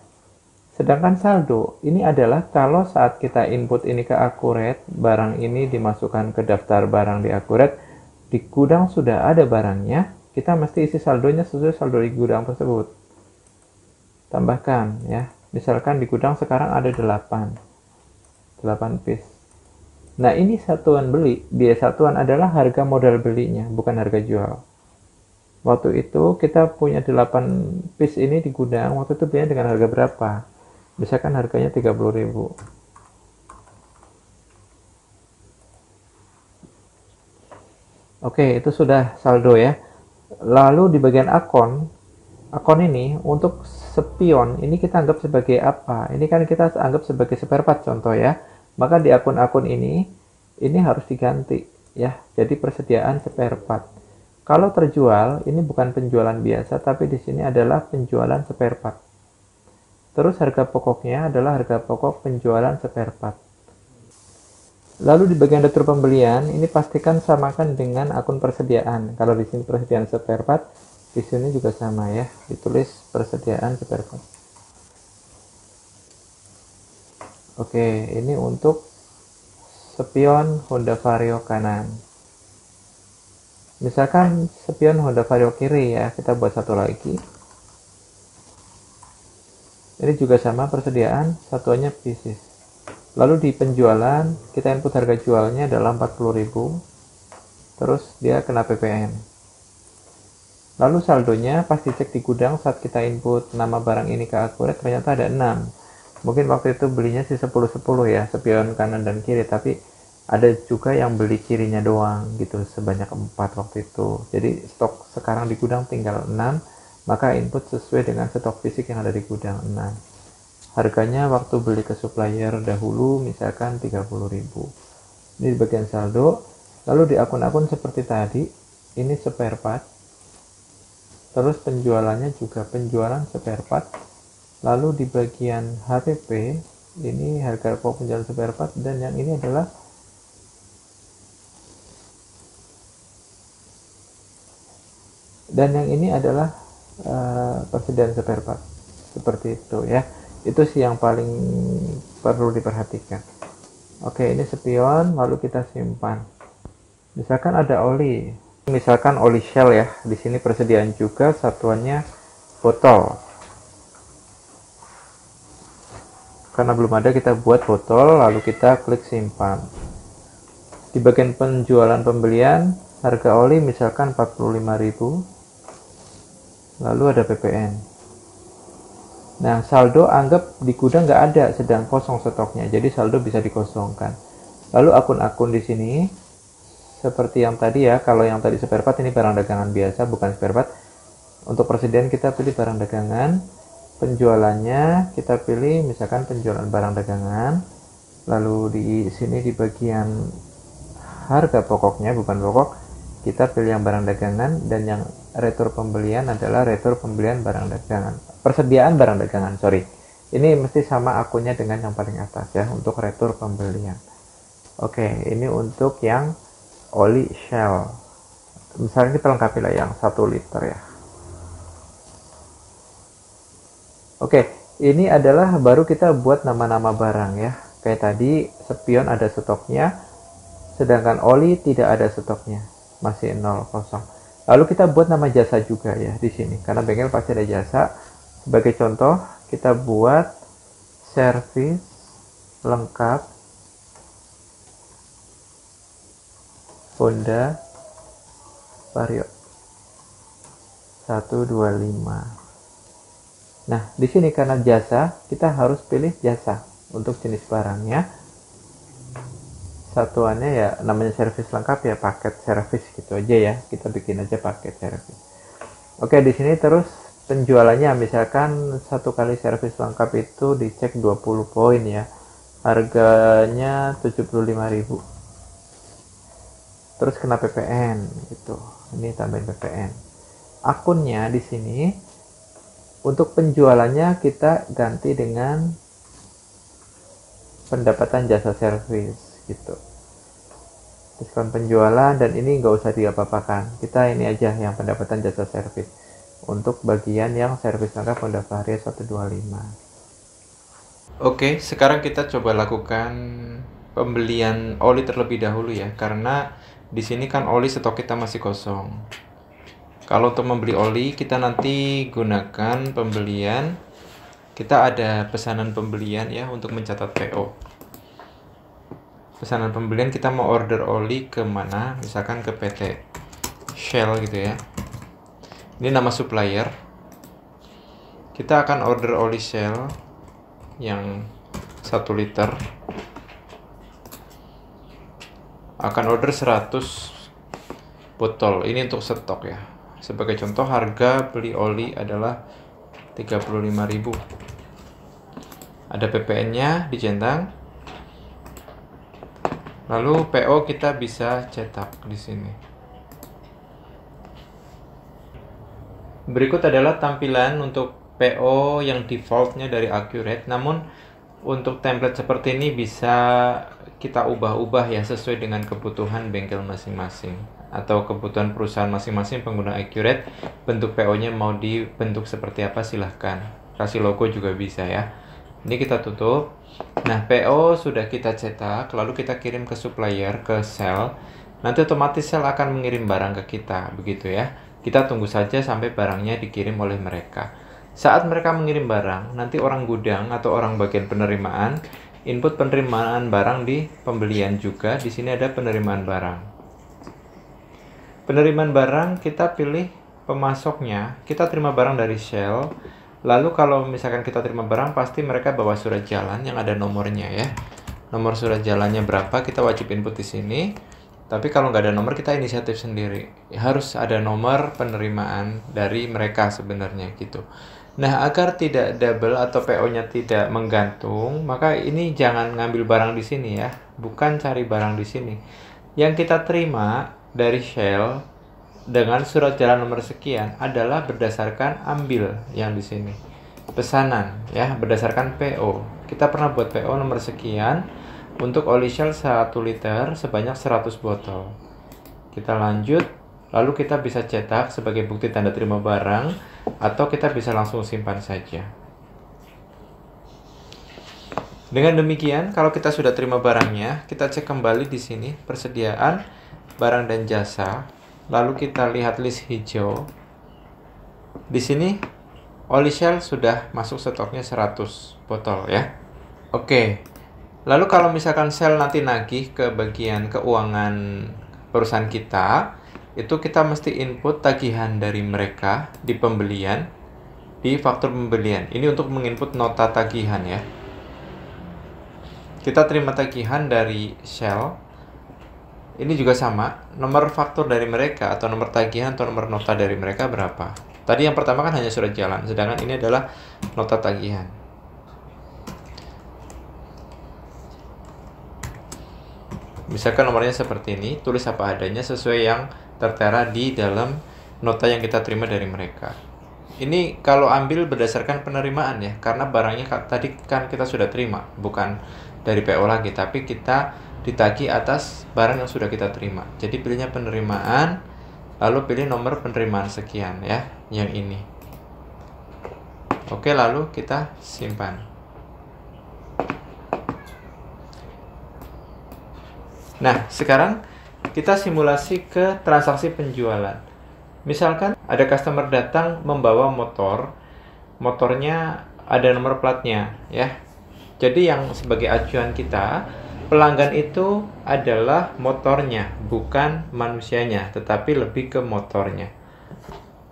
Sedangkan saldo, ini adalah kalau saat kita input ini ke Accurate, barang ini dimasukkan ke daftar barang di Accurate, di gudang sudah ada barangnya, kita mesti isi saldonya sesuai saldo di gudang tersebut. Tambahkan ya, misalkan di gudang sekarang ada 8 piece. Nah, ini satuan beli, biaya satuan adalah harga modal belinya, bukan harga jual. Waktu itu kita punya 8 piece ini di gudang, waktu itu belinya dengan harga berapa? Misalkan harganya 30.000. Oke, itu sudah saldo ya. Lalu di bagian akun ini untuk spion ini kita anggap sebagai apa? Ini kan kita anggap sebagai spare part contoh ya. Maka di akun-akun ini harus diganti ya. Jadi persediaan spare part. Kalau terjual, ini bukan penjualan biasa, tapi di sini adalah penjualan spare part. Terus harga pokoknya adalah harga pokok penjualan spare part. Lalu di bagian daftar pembelian, ini pastikan samakan dengan akun persediaan. Kalau di sini persediaan spare part, di sini juga sama ya, ditulis persediaan spare part. Oke, ini untuk spion Honda Vario kanan. Misalkan spion Honda Vario kiri ya, kita buat satu lagi. Ini juga sama persediaan, satuannya pieces. Lalu di penjualan, kita input harga jualnya adalah 40.000. Terus dia kena PPN. Lalu saldonya pas dicek di gudang saat kita input nama barang ini ke Accurate ternyata ada 6. Mungkin waktu itu belinya sih 10-10 ya, spion kanan dan kiri, tapi ada juga yang beli kirinya doang gitu, sebanyak 4 waktu itu. Jadi stok sekarang di gudang tinggal 6. Maka input sesuai dengan stok fisik yang ada di gudang 6. Harganya waktu beli ke supplier dahulu misalkan 30.000. Ini di bagian saldo. Lalu di akun-akun seperti tadi, ini spare part. Terus penjualannya juga penjualan spare part. Lalu di bagian HPP, ini harga pokok penjualan spare part, dan yang ini adalah persediaan spare part. Seperti itu ya. Itu sih yang paling perlu diperhatikan. Oke, ini spion, lalu kita simpan. Misalkan ada oli, misalkan oli Shell ya. Di sini persediaan juga, satuannya botol. Karena belum ada, kita buat botol, lalu kita klik simpan. Di bagian penjualan pembelian, harga oli misalkan 45.000. lalu ada PPN. Nah, saldo anggap di gudang nggak ada, sedang kosong stoknya, jadi saldo bisa dikosongkan. Lalu akun-akun di sini, seperti yang tadi ya, kalau yang tadi spare part ini barang dagangan biasa, bukan spare part. Untuk persediaan kita pilih barang dagangan, penjualannya kita pilih misalkan penjualan barang dagangan, lalu di sini di bagian harga pokoknya, bukan pokok, kita pilih yang barang dagangan, dan yang retur pembelian adalah retur pembelian barang dagangan. Persediaan barang dagangan, sorry. Ini mesti sama akunnya dengan yang paling atas ya, untuk retur pembelian. Oke, ini untuk yang oli Shell. Misalnya kita lengkapi lah yang 1 liter ya. Oke, ini adalah baru kita buat nama-nama barang ya. Kayak tadi, spion ada stoknya, sedangkan oli tidak ada stoknya, masih 0, kosong. Lalu kita buat nama jasa juga ya di sini, karena bengkel pasti ada jasa. Sebagai contoh, kita buat servis lengkap Honda Vario 125. Nah, di sini karena jasa, kita harus pilih jasa untuk jenis barangnya. Satuannya ya namanya servis lengkap ya, paket servis gitu aja ya. Kita bikin aja paket servis. Oke, di sini terus penjualannya misalkan 1 kali servis lengkap itu dicek 20 poin ya. Harganya 75.000. Terus kena PPN gitu. Ini tambahin PPN. Akunnya di sini untuk penjualannya kita ganti dengan pendapatan jasa servis gitu. Diskon penjualan, dan ini nggak usah diapa-apakan. Kita ini aja yang pendapatan jasa servis. Untuk bagian yang servis lengkap Honda Vario 125. Oke, sekarang kita coba lakukan pembelian oli terlebih dahulu ya, karena di sini kan oli stok kita masih kosong. Kalau untuk membeli oli, kita nanti gunakan pembelian. Kita ada pesanan pembelian ya untuk mencatat PO. Pesanan pembelian kita mau order oli ke mana, misalkan ke PT Shell gitu ya. Ini nama supplier. Kita akan order oli Shell yang 1 liter. Akan order 100 botol. Ini untuk stok ya. Sebagai contoh, harga beli oli adalah 35.000. Ada PPN-nya dicentang. Lalu PO kita bisa cetak di sini. Berikut adalah tampilan untuk PO yang defaultnya dari Accurate. Namun untuk template seperti ini bisa kita ubah-ubah ya sesuai dengan kebutuhan bengkel masing-masing atau kebutuhan perusahaan masing-masing pengguna Accurate. Bentuk PO-nya mau dibentuk seperti apa silahkan. Kasih logo juga bisa ya. Ini kita tutup. Nah, PO sudah kita cetak, lalu kita kirim ke supplier, ke Shell. Nanti otomatis Shell akan mengirim barang ke kita, begitu ya. Kita tunggu saja sampai barangnya dikirim oleh mereka. Saat mereka mengirim barang, nanti orang gudang atau orang bagian penerimaan input penerimaan barang di pembelian juga. Di sini ada penerimaan barang. Penerimaan barang kita pilih pemasoknya. Kita terima barang dari Shell. Lalu kalau misalkan kita terima barang, pasti mereka bawa surat jalan yang ada nomornya ya. Nomor surat jalannya berapa kita wajib input di sini. Tapi kalau nggak ada nomor, kita inisiatif sendiri. Harus ada nomor penerimaan dari mereka sebenarnya gitu. Nah, agar tidak double atau PO-nya tidak menggantung, maka ini jangan ngambil barang di sini ya. Bukan cari barang di sini. Yang kita terima dari Shell dengan surat jalan nomor sekian adalah berdasarkan ambil yang di sini. Pesanan ya, berdasarkan PO. Kita pernah buat PO nomor sekian untuk oli Shell 1 liter sebanyak 100 botol. Kita lanjut, lalu kita bisa cetak sebagai bukti tanda terima barang atau kita bisa langsung simpan saja. Dengan demikian, kalau kita sudah terima barangnya, kita cek kembali di sini persediaan barang dan jasa. Lalu kita lihat list hijau. Di sini oli Shell sudah masuk stoknya 100 botol ya. Oke. Lalu kalau misalkan Shell nanti nagih ke bagian keuangan perusahaan kita, itu kita mesti input tagihan dari mereka di pembelian, di faktur pembelian. Ini untuk menginput nota tagihan ya. Kita terima tagihan dari Shell. Ini juga sama, nomor faktur dari mereka atau nomor tagihan atau nomor nota dari mereka berapa. Tadi yang pertama kan hanya surat jalan, sedangkan ini adalah nota tagihan. Misalkan nomornya seperti ini, tulis apa adanya sesuai yang tertera di dalam nota yang kita terima dari mereka. Ini kalau ambil berdasarkan penerimaan ya, karena barangnya tadi kan kita sudah terima, bukan dari PO lagi, tapi kita ditagih atas barang yang sudah kita terima. Jadi pilihnya penerimaan, lalu pilih nomor penerimaan sekian ya, yang ini. Oke, lalu kita simpan. Nah, sekarang kita simulasi ke transaksi penjualan. Misalkan ada customer datang membawa motor, motornya ada nomor platnya ya. Jadi yang sebagai acuan kita, pelanggan itu adalah motornya, bukan manusianya, tetapi lebih ke motornya.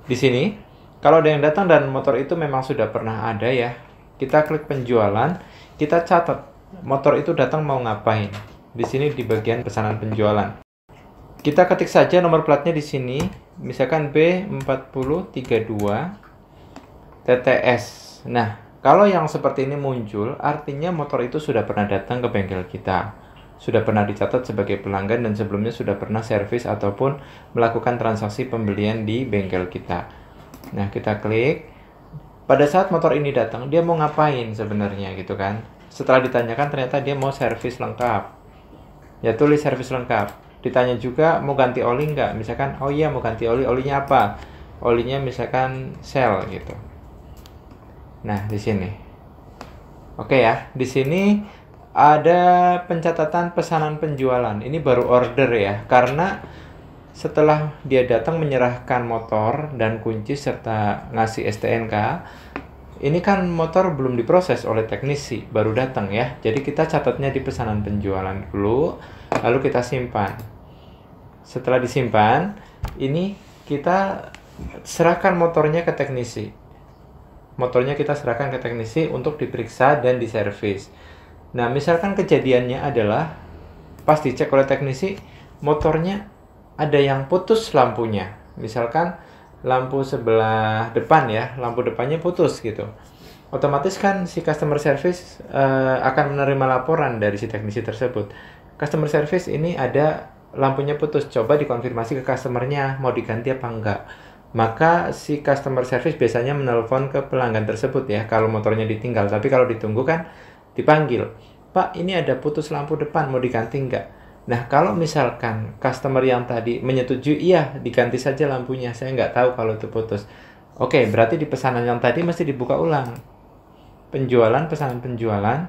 Di sini, kalau ada yang datang dan motor itu memang sudah pernah ada ya, kita klik penjualan, kita catat motor itu datang mau ngapain. Di sini di bagian pesanan penjualan. Kita ketik saja nomor platnya di sini, misalkan B4032 TTS. Nah, kalau yang seperti ini muncul, artinya motor itu sudah pernah datang ke bengkel kita. Sudah pernah dicatat sebagai pelanggan dan sebelumnya sudah pernah servis ataupun melakukan transaksi pembelian di bengkel kita. Nah, kita klik. Pada saat motor ini datang, dia mau ngapain sebenarnya gitu kan? Setelah ditanyakan ternyata dia mau servis lengkap. Ya tulis servis lengkap. Ditanya juga mau ganti oli nggak? Misalkan, oh iya mau ganti oli, olinya apa? Olinya misalkan Shell gitu. Nah, di sini. Oke ya, di sini ada pencatatan pesanan penjualan. Ini baru order ya, karena setelah dia datang menyerahkan motor dan kunci serta ngasih STNK, ini kan motor belum diproses oleh teknisi, baru datang ya. Jadi kita catatnya di pesanan penjualan dulu, lalu kita simpan. Setelah disimpan, ini kita serahkan motornya ke teknisi. Motornya kita serahkan ke teknisi untuk diperiksa dan diservis. Nah, misalkan kejadiannya adalah pas dicek oleh teknisi, motornya ada yang putus lampunya. Misalkan lampu sebelah depan ya, lampu depannya putus gitu. Otomatis kan si customer service akan menerima laporan dari si teknisi tersebut. Customer service ini ada lampunya putus, coba dikonfirmasi ke customernya mau diganti apa enggak. Maka si customer service biasanya menelpon ke pelanggan tersebut ya, kalau motornya ditinggal. Tapi kalau ditunggu kan dipanggil, Pak ini ada putus lampu depan mau diganti enggak? Nah, kalau misalkan customer yang tadi menyetujui, iya diganti saja lampunya, saya nggak tahu kalau itu putus. Oke, berarti di pesanan yang tadi mesti dibuka ulang. Penjualan, pesanan penjualan,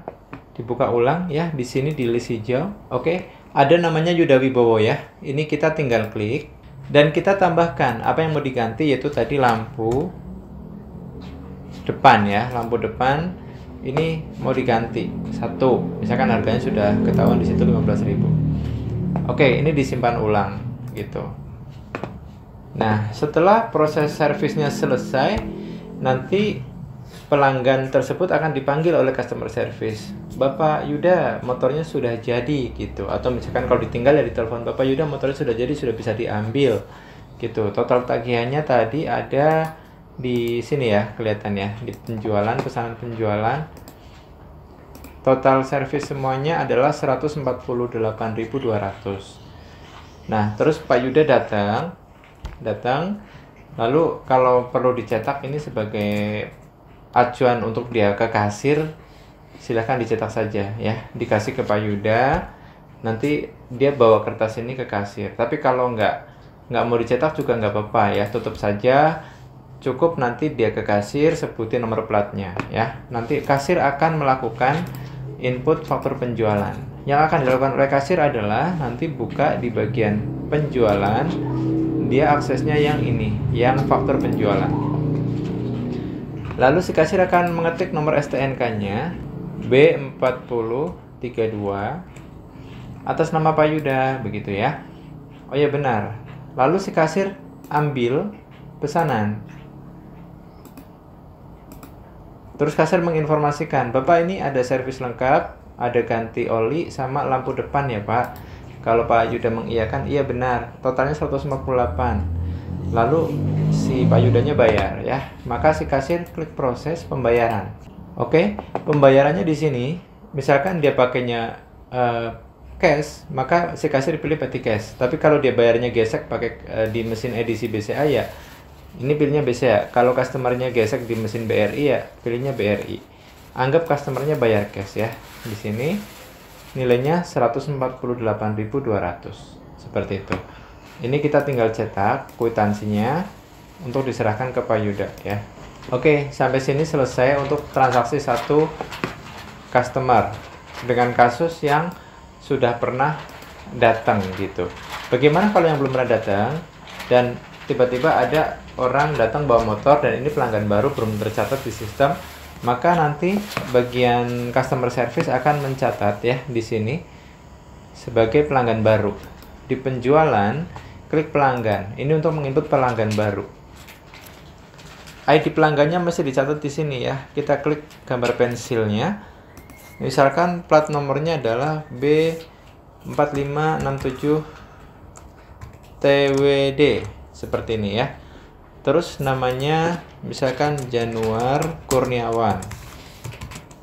dibuka ulang ya, di sini di list hijau. Oke, ada namanya Yuda Wibowo ya. Ini kita tinggal klik dan kita tambahkan apa yang mau diganti, yaitu tadi lampu depan ya, lampu depan ini mau diganti satu. Misalkan harganya sudah ketahuan di situ 15.000. Oke, ini disimpan ulang gitu. Nah, setelah proses servisnya selesai, nanti pelanggan tersebut akan dipanggil oleh customer service. Bapak Yuda, motornya sudah jadi gitu. Atau misalkan kalau ditinggal ya ditelepon, Bapak Yuda motornya sudah jadi, sudah bisa diambil gitu. Total tagihannya tadi ada di sini ya, kelihatan ya, di penjualan, pesanan penjualan. Total servis semuanya adalah 148.200. Nah, terus Pak Yuda datang, lalu kalau perlu dicetak ini sebagai acuan untuk dia ke kasir, silahkan dicetak saja ya, dikasih ke Pak Yuda, nanti dia bawa kertas ini ke kasir. Tapi kalau nggak mau dicetak juga nggak apa-apa ya, tutup saja. Cukup nanti dia ke kasir, sebutin nomor platnya ya. Nanti kasir akan melakukan input faktur penjualan. Yang akan dilakukan oleh kasir adalah nanti buka di bagian penjualan, dia aksesnya yang ini, yang faktur penjualan. Lalu si kasir akan mengetik nomor STNK-nya B4032 atas nama Pak Yuda, begitu ya. Oh ya benar. Lalu si kasir ambil pesanan. Terus kasir menginformasikan, Bapak ini ada servis lengkap, ada ganti oli sama lampu depan ya Pak. Kalau Pak Yuda mengiyakan, iya benar, totalnya 158. Lalu si Pak Yudanya bayar ya. Maka si kasir klik proses pembayaran. Oke, pembayarannya di sini, misalkan dia pakainya cash, maka si kasir pilih petty cash. Tapi kalau dia bayarnya gesek pakai di mesin edisi BCA ya, ini pilihnya BCA. Kalau customernya gesek di mesin BRI ya, pilihnya BRI. Anggap customernya bayar cash ya. Di sini nilainya 148.200. Seperti itu. Ini kita tinggal cetak kwitansinya untuk diserahkan ke Pak Yuda ya. Oke, sampai sini selesai untuk transaksi satu customer dengan kasus yang sudah pernah datang gitu. Bagaimana kalau yang belum pernah datang dan tiba-tiba ada orang datang bawa motor dan ini pelanggan baru belum tercatat di sistem, maka nanti bagian customer service akan mencatat ya di sini sebagai pelanggan baru. Di penjualan, klik pelanggan. Ini untuk menginput pelanggan baru. ID pelanggannya mesti dicatat di sini ya. Kita klik gambar pensilnya. Misalkan plat nomornya adalah B4567 TWD seperti ini ya. Terus namanya misalkan Januar Kurniawan.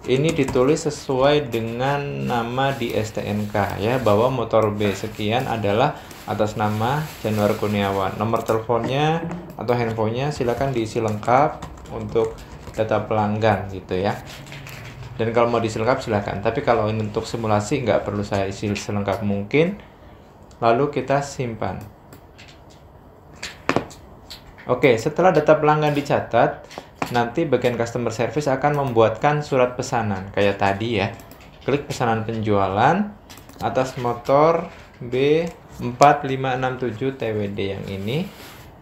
Ini ditulis sesuai dengan nama di STNK ya, bahwa motor B sekian adalah atas nama Januar Kurniawan. Nomor teleponnya atau handphonenya silakan diisi lengkap untuk data pelanggan gitu ya. Dan kalau mau diisi lengkap silakan. Tapi kalau ini untuk simulasi nggak perlu saya isi selengkap mungkin. Lalu kita simpan. Oke, setelah data pelanggan dicatat, nanti bagian customer service akan membuatkan surat pesanan kayak tadi ya. Klik pesanan penjualan atas motor B4567 TWD yang ini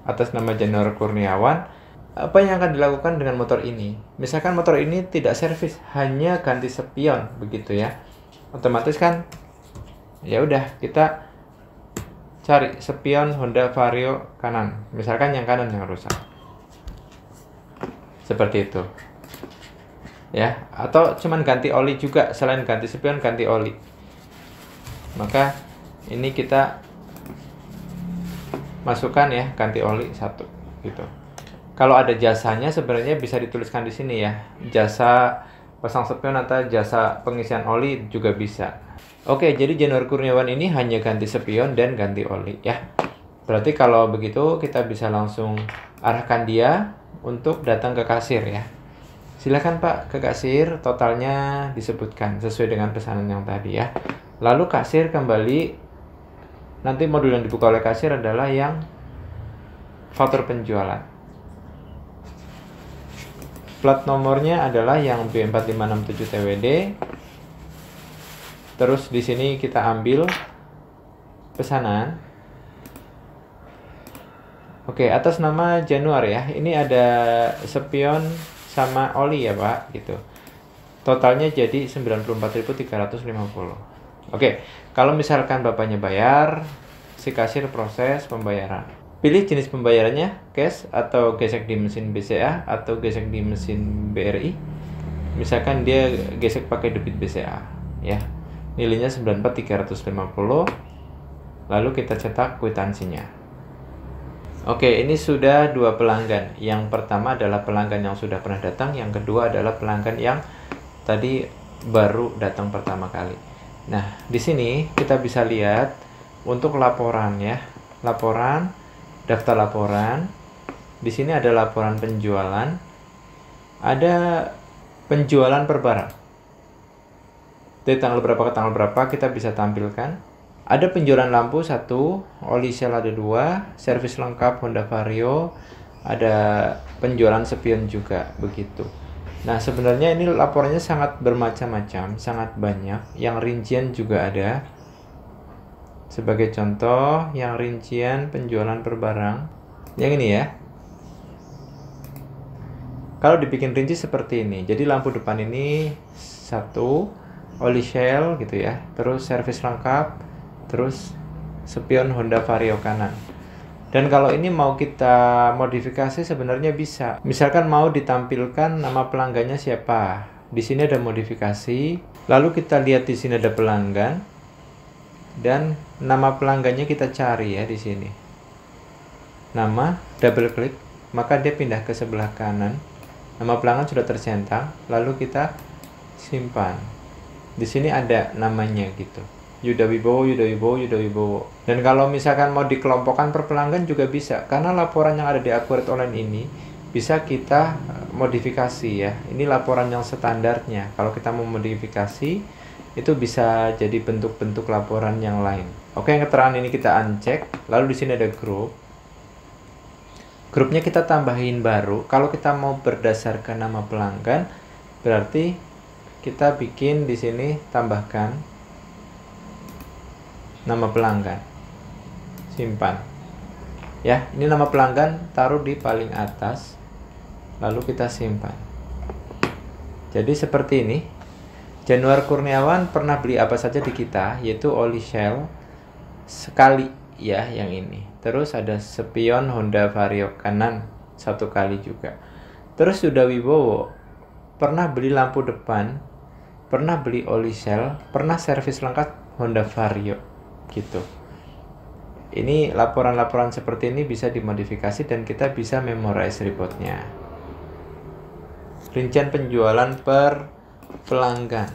atas nama Januar Kurniawan. Apa yang akan dilakukan dengan motor ini? Misalkan motor ini tidak servis, hanya ganti spion begitu ya. Otomatis kan ya udah kita cari spion Honda Vario kanan, misalkan yang kanan yang rusak, seperti itu ya. Atau cuman ganti oli juga, selain ganti spion ganti oli, maka ini kita masukkan ya, ganti oli satu gitu. Kalau ada jasanya sebenarnya bisa dituliskan di sini ya, jasa pasang spion atau jasa pengisian oli juga bisa. Oke, jadi Januar Kurniawan ini hanya ganti spion dan ganti oli ya. Berarti kalau begitu kita bisa langsung arahkan dia untuk datang ke kasir ya. Silakan Pak ke kasir, totalnya disebutkan sesuai dengan pesanan yang tadi ya. Lalu kasir kembali, nanti modul yang dibuka oleh kasir adalah yang faktur penjualan. Plat nomornya adalah yang B4567 TWD. Terus di sini kita ambil pesanan. Oke, atas nama Januar ya. Ini ada spion sama oli ya, Pak, gitu. Totalnya jadi 94.350. Oke, kalau misalkan Bapaknya bayar, si kasir proses pembayaran. Pilih jenis pembayarannya, cash atau gesek di mesin BCA atau gesek di mesin BRI. Misalkan dia gesek pakai debit BCA ya. Nilainya 94.350. Lalu kita cetak kwitansinya. Oke, ini sudah dua pelanggan. Yang pertama adalah pelanggan yang sudah pernah datang, yang kedua adalah pelanggan yang tadi baru datang pertama kali. Nah, di sini kita bisa lihat untuk laporan ya. Laporan, daftar laporan. Di sini ada laporan penjualan. Ada penjualan per barang. Dari tanggal berapa ke tanggal berapa kita bisa tampilkan. Ada penjualan lampu 1, oli sel ada 2, servis lengkap Honda Vario, ada penjualan spion juga begitu. Nah, sebenarnya ini laporannya sangat bermacam-macam, sangat banyak. Yang rincian juga ada. Sebagai contoh, yang rincian penjualan per barang. Yang ini ya. Kalau dibikin rinci seperti ini. Jadi lampu depan ini 1, oli shell gitu ya, terus servis lengkap, terus spion Honda Vario kanan. Dan kalau ini mau kita modifikasi sebenarnya bisa. Misalkan mau ditampilkan nama pelanggannya siapa. Di sini ada modifikasi. Lalu kita lihat di sini ada pelanggan. Dan nama pelanggannya kita cari ya di sini. Nama, double klik, maka dia pindah ke sebelah kanan. Nama pelanggan sudah tercentang, lalu kita simpan. Di sini ada namanya gitu. Yuda Wibowo, Yuda Wibowo, Yuda Wibowo. Dan kalau misalkan mau dikelompokkan per pelanggan juga bisa, karena laporan yang ada di Akurat Online ini bisa kita modifikasi ya. Ini laporan yang standarnya. Kalau kita mau modifikasi, itu bisa jadi bentuk-bentuk laporan yang lain. Oke, yang keterangan ini kita uncek. Lalu di sini ada grup. Grupnya kita tambahin baru. Kalau kita mau berdasarkan nama pelanggan, berarti kita bikin di sini tambahkan nama pelanggan, simpan ya. Ini nama pelanggan, taruh di paling atas, lalu kita simpan. Jadi seperti ini. Januar Kurniawan pernah beli apa saja di kita, yaitu oli Shell sekali ya, yang ini. Terus ada spion Honda Vario kanan 1 kali juga. Terus Yuda Wibowo pernah beli lampu depan, pernah beli oli Shell, pernah servis lengkap Honda Vario gitu. Ini laporan-laporan seperti ini bisa dimodifikasi dan kita bisa memorize reportnya. Rincian penjualan per pelanggan.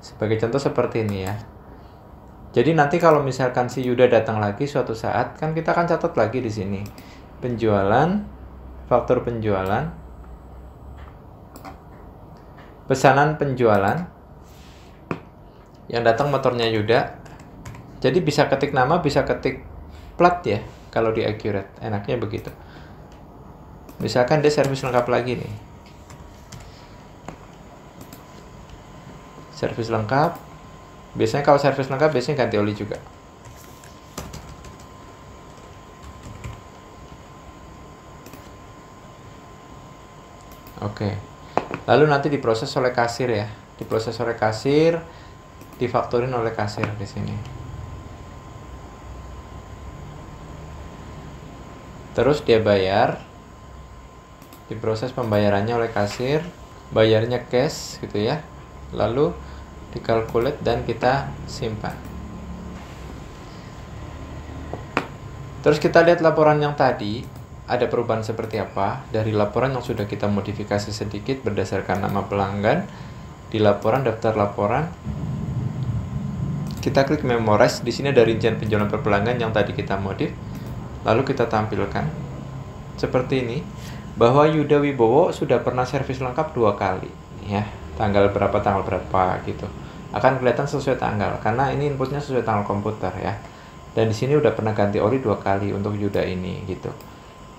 Sebagai contoh seperti ini ya. Jadi nanti kalau misalkan si Yuda datang lagi suatu saat, kan kita akan catat lagi di sini. Penjualan, faktur penjualan, pesanan penjualan. Yang datang motornya Yuda. Jadi bisa ketik nama, bisa ketik plat ya. Kalau di Accurate, enaknya begitu. Misalkan dia servis lengkap lagi nih. Servis lengkap. Biasanya kalau servis lengkap, biasanya ganti oli juga. Oke. Lalu nanti diproses oleh kasir ya. Diproses oleh kasir. Difakturin oleh kasir di sini. Terus dia bayar, diproses pembayarannya oleh kasir, bayarnya cash gitu ya. Lalu dikalkulate dan kita simpan. Terus kita lihat laporan yang tadi, ada perubahan seperti apa dari laporan yang sudah kita modifikasi sedikit berdasarkan nama pelanggan. Di laporan, daftar laporan, kita klik memorize. Di sini ada rincian penjualan per pelanggan yang tadi kita modif. Lalu kita tampilkan seperti ini, bahwa Yuda Wibowo sudah pernah servis lengkap 2 kali ya. Tanggal berapa gitu. Akan kelihatan sesuai tanggal karena ini inputnya sesuai tanggal komputer ya. Dan di sini udah pernah ganti oli 2 kali untuk Yuda ini gitu.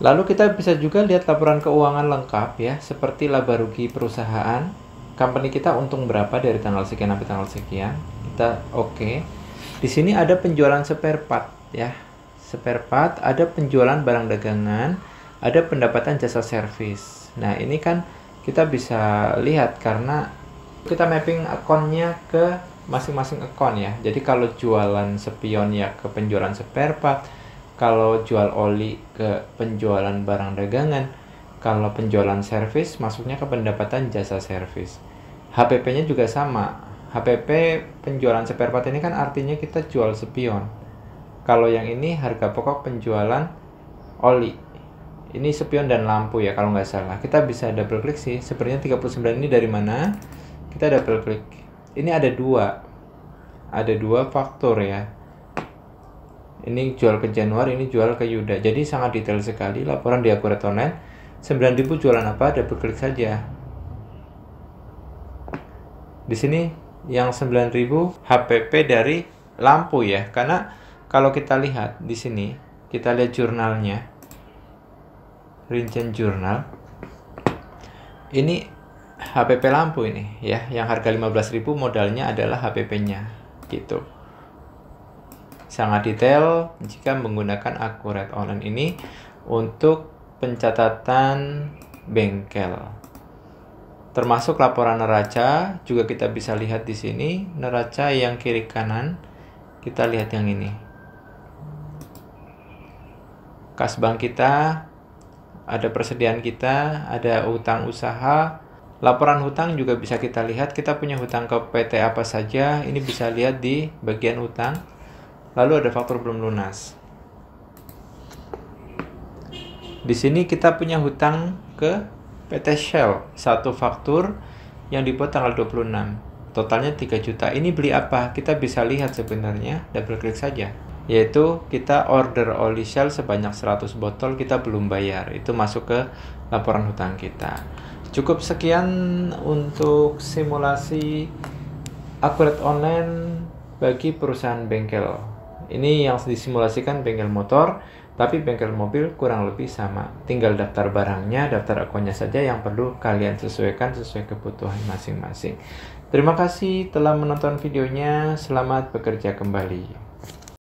Lalu kita bisa juga lihat laporan keuangan lengkap ya, seperti laba rugi perusahaan, company kita untung berapa dari tanggal sekian sampai tanggal sekian. Kita oke. Di sini ada penjualan spare part ya. Spare part, ada penjualan barang dagangan, ada pendapatan jasa servis. Nah, ini kan kita bisa lihat karena kita mapping akunnya ke masing-masing akun ya. Jadi kalau jualan spion ya ke penjualan spare part, kalau jual oli ke penjualan barang dagangan, kalau penjualan servis masuknya ke pendapatan jasa servis. HPP-nya juga sama. HPP penjualan spare part ini kan artinya kita jual spion. Kalau yang ini harga pokok penjualan oli. Ini spion dan lampu ya kalau nggak salah. Kita bisa double klik sih. Sepertinya 39 ini dari mana? Kita double klik. Ini ada 2. Ada 2 faktur ya. Ini jual ke Januar, ini jual ke Yuda. Jadi sangat detail sekali laporan di Akurat Online. 9.000 jualan apa? Double klik saja. Di sini yang 9.000 HPP dari lampu ya. Karena kalau kita lihat di sini, kita lihat jurnalnya. Rincian jurnal. Ini HPP lampu ini ya, yang harga 15.000 modalnya adalah HPP-nya gitu. Sangat detail jika menggunakan Akurat Online ini untuk pencatatan bengkel. Termasuk laporan neraca juga kita bisa lihat di sini. Neraca yang kiri kanan, kita lihat yang ini. kas bank kita, ada persediaan kita, ada utang usaha. Laporan hutang juga bisa kita lihat, kita punya hutang ke PT apa saja, ini bisa lihat di bagian hutang. Lalu ada faktur belum lunas. Di sini kita punya hutang ke PT Shell, satu faktur yang dibuat tanggal 26. Totalnya 3 juta. Ini beli apa? Kita bisa lihat sebenarnya, double klik saja. Yaitu kita order oli Shell sebanyak 100 botol, kita belum bayar. Itu masuk ke laporan hutang kita. Cukup sekian untuk simulasi akurat online bagi perusahaan bengkel. Ini yang disimulasikan bengkel motor, tapi bengkel mobil kurang lebih sama. Tinggal daftar barangnya, daftar akunnya saja yang perlu kalian sesuaikan sesuai kebutuhan masing-masing. Terima kasih telah menonton videonya. Selamat bekerja kembali.